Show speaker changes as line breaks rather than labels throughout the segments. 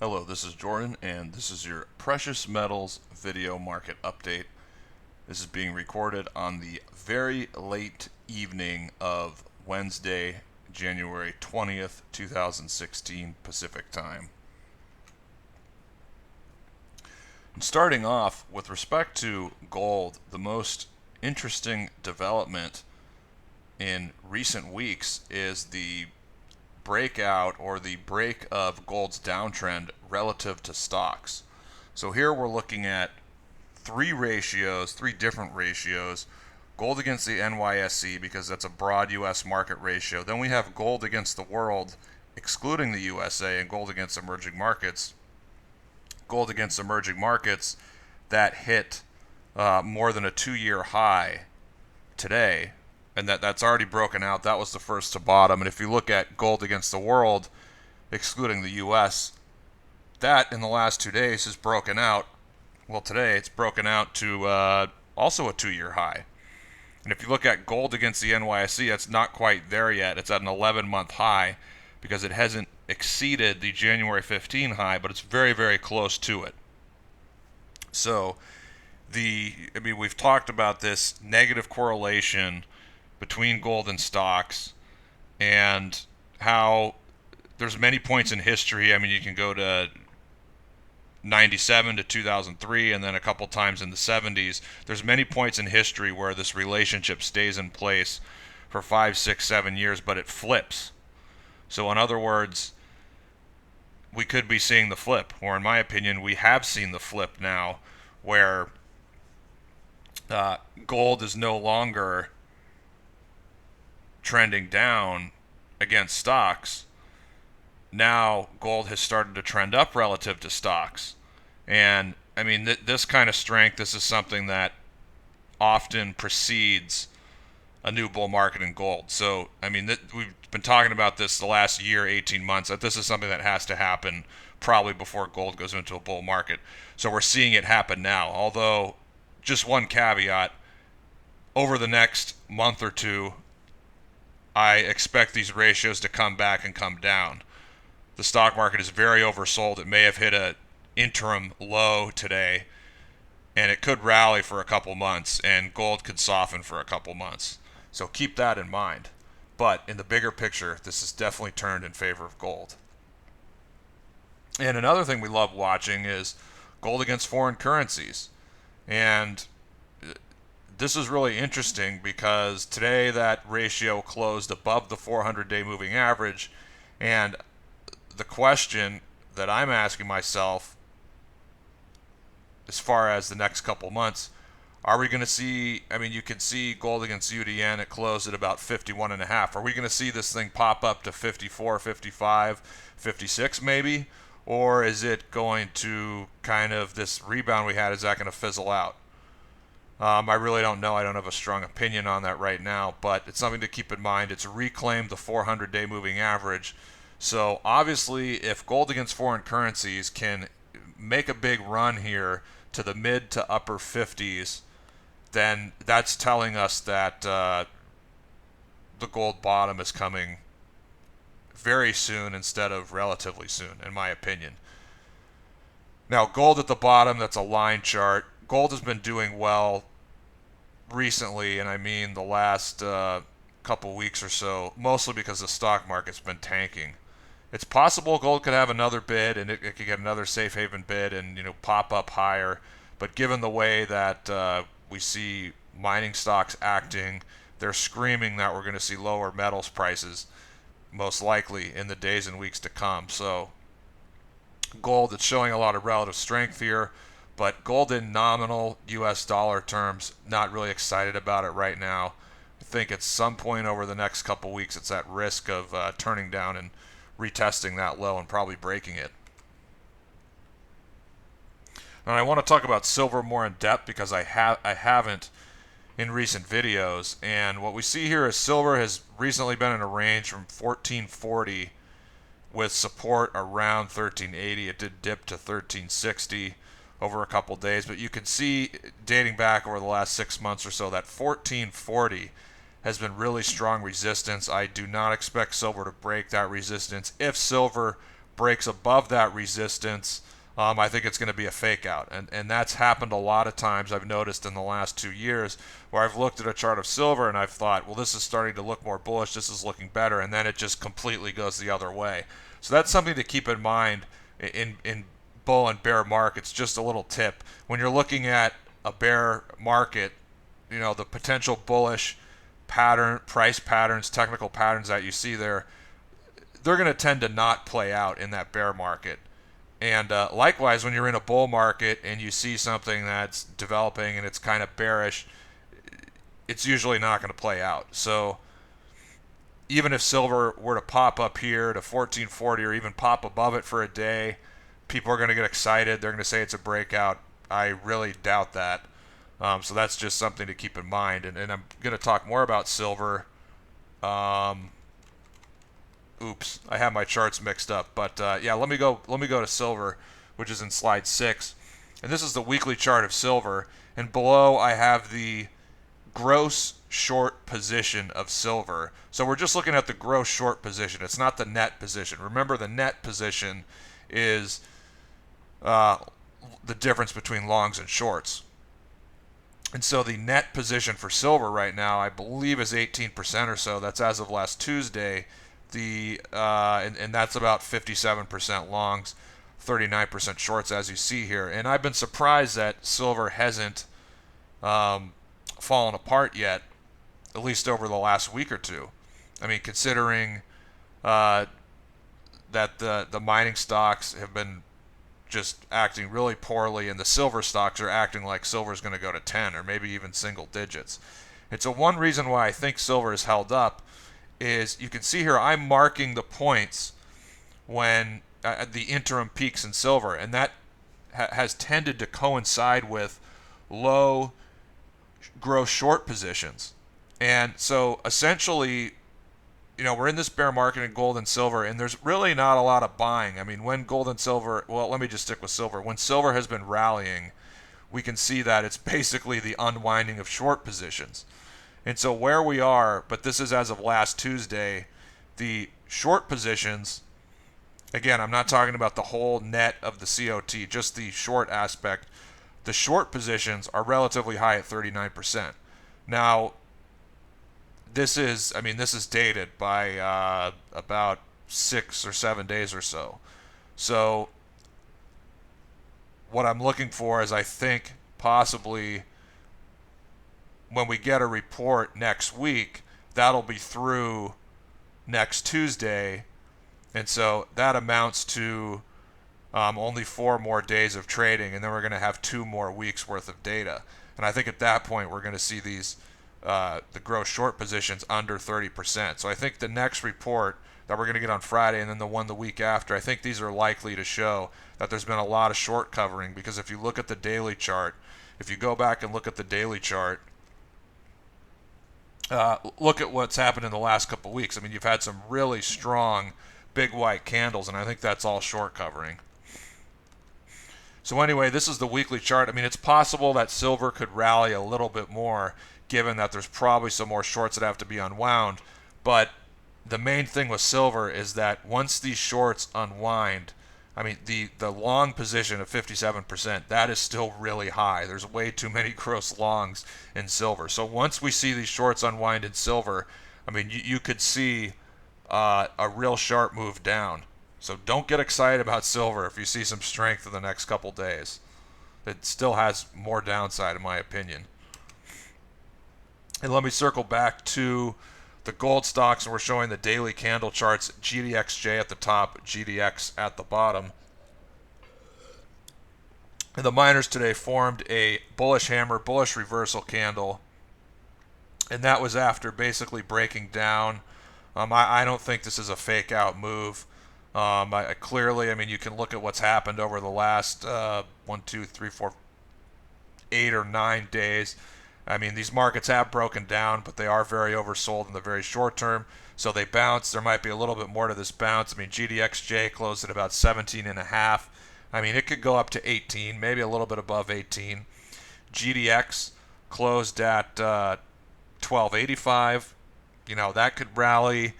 Hello, this is Jordan, and this is your precious metals video market update. This is being recorded on the very late evening of Wednesday, January 20th, 2016 Pacific Time. And starting off with respect to gold, the most interesting development in recent weeks is the breakout or the break of gold's downtrend relative to stocks. So here we're looking at three different ratios. Gold against the NYSE, because that's a broad US market ratio. Then we have gold against the world, excluding the USA, and gold against emerging markets. Gold against emerging markets that hit more than a 2-year high today, and that's already broken out. That was the first to bottom. And if you look at gold against the world, excluding the US, that in the last 2 days has broken out. Well, today it's broken out to also a 2-year high. And if you look at gold against the NYSE, it's not quite there yet. It's at an 11-month high because it hasn't exceeded the January 15 high, but it's very, very close to it. So we've talked about this negative correlation between gold and stocks, and how there's many points in history. You can go to 97 to 2003, and then a couple times in the 70s. There's many points in history where this relationship stays in place for 5, 6, 7 years, but it flips. So in other words, we could be seeing the flip, or in my opinion, we have seen the flip now, where gold is no longer trending down against stocks. Now gold has started to trend up relative to stocks. And this kind of strength, this is something that often precedes a new bull market in gold. So we've been talking about this the last year, 18 months, that this is something that has to happen probably before gold goes into a bull market. So we're seeing it happen now. Although, just one caveat, over the next month or two, I expect these ratios to come back and come down. The stock market is very oversold. It may have hit an interim low today, and it could rally for a couple months, and gold could soften for a couple months. So keep that in mind. But in the bigger picture, this has definitely turned in favor of gold. And another thing we love watching is gold against foreign currencies. And this is really interesting because today that ratio closed above the 400-day moving average. And the question that I'm asking myself, as far as the next couple months, are we going to see, you can see gold against UDN, it closed at about 51.5. Are we going to see this thing pop up to 54, 55, 56 maybe? Or is it going to kind of, this rebound we had, is that going to fizzle out? I really don't know. I don't have a strong opinion on that right now, but it's something to keep in mind. It's reclaimed the 400-day moving average. So obviously, if gold against foreign currencies can make a big run here to the mid to upper 50s, then that's telling us that the gold bottom is coming very soon instead of relatively soon, in my opinion. Now, gold at the bottom, that's a line chart. Gold has been doing well recently, and the last couple weeks or so, mostly because the stock market's been tanking. It's possible gold could have another bid, and it could get another safe haven bid and pop up higher. But given the way that we see mining stocks acting, they're screaming that we're going to see lower metals prices, most likely in the days and weeks to come. So gold, it's showing a lot of relative strength here, but gold in nominal US dollar terms, not really excited about it right now. I think at some point over the next couple weeks, it's at risk of turning down and retesting that low and probably breaking it. And I want to talk about silver more in depth because I haven't in recent videos. And what we see here is silver has recently been in a range from 1440 with support around 1380. It did dip to 1360 over a couple days, but you can see dating back over the last 6 months or so that 1440 has been really strong resistance. I do not expect silver to break that resistance. If silver breaks above that resistance, I think it's going to be a fake out. And that's happened a lot of times, I've noticed in the last 2 years, where I've looked at a chart of silver and I've thought, well, this is starting to look more bullish, this is looking better, and then it just completely goes the other way. So that's something to keep in mind in bull and bear markets. Just a little tip. When you're looking at a bear market, the potential bullish pattern, price patterns, technical patterns that you see there, they're going to tend to not play out in that bear market. And likewise, when you're in a bull market and you see something that's developing and it's kind of bearish, it's usually not going to play out. So even if silver were to pop up here to 1440 or even pop above it for a day, people are going to get excited. They're going to say it's a breakout. I really doubt that. So that's just something to keep in mind. And I'm going to talk more about silver. Oops, I have my charts mixed up. But yeah, let me go to silver, which is in slide 6. And this is the weekly chart of silver. And below I have the gross short position of silver. So we're just looking at the gross short position. It's not the net position. Remember, the net position is the difference between longs and shorts. And so the net position for silver right now, I believe, is 18% or so. That's as of last Tuesday. And that's about 57% longs, 39% shorts, as you see here. And I've been surprised that silver hasn't fallen apart yet, at least over the last week or two. I mean, considering that the mining stocks have been just acting really poorly, and the silver stocks are acting like silver's going to go to 10 or maybe even single digits. And so one reason why I think silver is held up is, you can see here I'm marking the points when the interim peaks in silver, and that has tended to coincide with low gross short positions. And so essentially, we're in this bear market in gold and silver, and there's really not a lot of buying. I mean, when gold and silver, well, let me just stick with silver. When silver has been rallying, we can see that it's basically the unwinding of short positions. And so where we are, but this is as of last Tuesday, the short positions, again, I'm not talking about the whole net of the COT, just the short aspect. The short positions are relatively high at 39%. Now, this is dated by about 6 or 7 days or so. So what I'm looking for is, I think, possibly when we get a report next week, that'll be through next Tuesday. And so that amounts to only 4 more days of trading, and then we're going to have 2 more weeks worth of data. And I think at that point we're going to see these the gross short positions under 30%. So I think the next report that we're going to get on Friday, and then the one the week after, I think these are likely to show that there's been a lot of short covering, because if you look at the daily chart, if you go back and look at the daily chart, look at what's happened in the last couple of weeks. I mean, you've had some really strong big white candles, and I think that's all short covering. So anyway, this is the weekly chart. I mean, it's possible that silver could rally a little bit more, given that there's probably some more shorts that have to be unwound. But the main thing with silver is that once these shorts unwind, I mean, the long position of 57%, that is still really high. There's way too many gross longs in silver. So once we see these shorts unwind in silver, I mean, you could see a real sharp move down. So don't get excited about silver if you see some strength in the next couple days. It still has more downside, in my opinion. And let me circle back to the gold stocks, and we're showing the daily candle charts, GDXJ at the top, GDX at the bottom. And the miners today formed a bullish hammer, bullish reversal candle, and that was after basically breaking down. I don't think this is a fake out move. Clearly, I mean, you can look at what's happened over the last 1, 2, 3, 4, 8 or 9 days. I mean, these markets have broken down, but they are very oversold in the very short term. So they bounce. There might be a little bit more to this bounce. I mean, GDXJ closed at about 17.5. I mean, it could go up to 18, maybe a little bit above 18. GDX closed at 1285. That could rally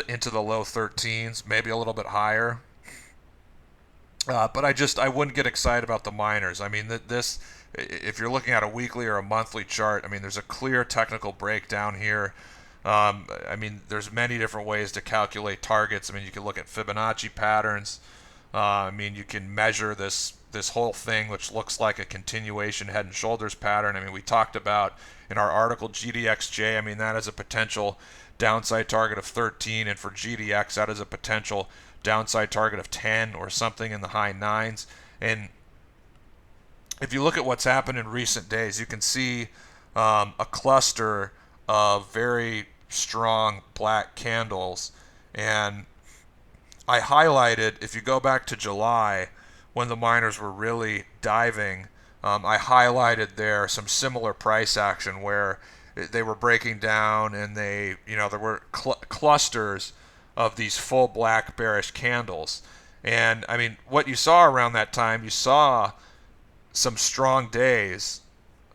into the low 13s, maybe a little bit higher. But I wouldn't get excited about the miners. I mean, this, if you're looking at a weekly or a monthly chart, I mean, there's a clear technical breakdown here. I mean, there's many different ways to calculate targets. I mean, you can look at Fibonacci patterns. I mean, you can measure this whole thing, which looks like a continuation head and shoulders pattern. I mean, we talked about in our article GDXJ. I mean, that is a potential downside target of 13, and for GDX, that is a potential downside target of 10 or something in the high nines. And if you look at what's happened in recent days, you can see a cluster of very strong black candles. And I highlighted, if you go back to July when the miners were really diving, I highlighted there some similar price action where they were breaking down, and there were clusters of these full black bearish candles. And I mean, what you saw around that time, you saw some strong days,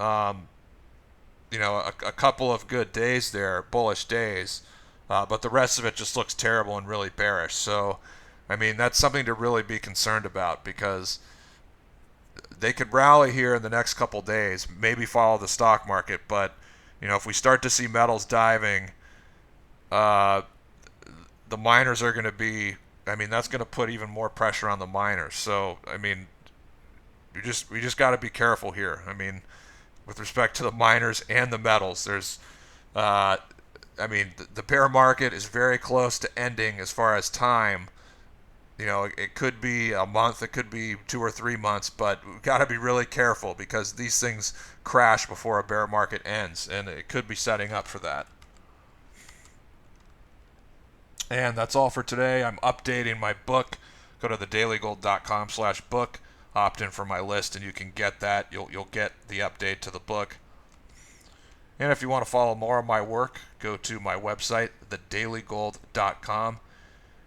a couple of good days there, bullish days, but the rest of it just looks terrible and really bearish. So, I mean, that's something to really be concerned about, because they could rally here in the next couple days, maybe follow the stock market, but if we start to see metals diving, the miners are going to be, I mean, that's going to put even more pressure on the miners. So, I mean, we just got to be careful here. I mean, with respect to the miners and the metals, there's, I mean, the bear market is very close to ending as far as time. It could be a month, it could be 2 or 3 months, but we've got to be really careful, because these things crash before a bear market ends, and it could be setting up for that. And that's all for today. I'm updating my book. Go to thedailygold.com/book, opt in for my list, and you can get that. You'll get the update to the book. And if you want to follow more of my work, go to my website, thedailygold.com.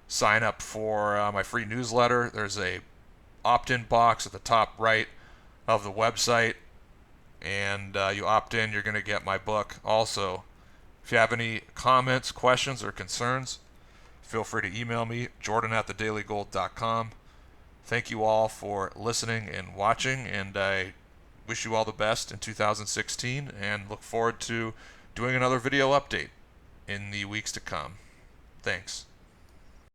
Sign up for my free newsletter. There's a opt-in box at the top right of the website, and you opt in, you're going to get my book. Also, if you have any comments, questions, or concerns, feel free to email me, jordan@thedailygold.com. Thank you all for listening and watching, and I wish you all the best in 2016, and look forward to doing another video update in the weeks to come. Thanks.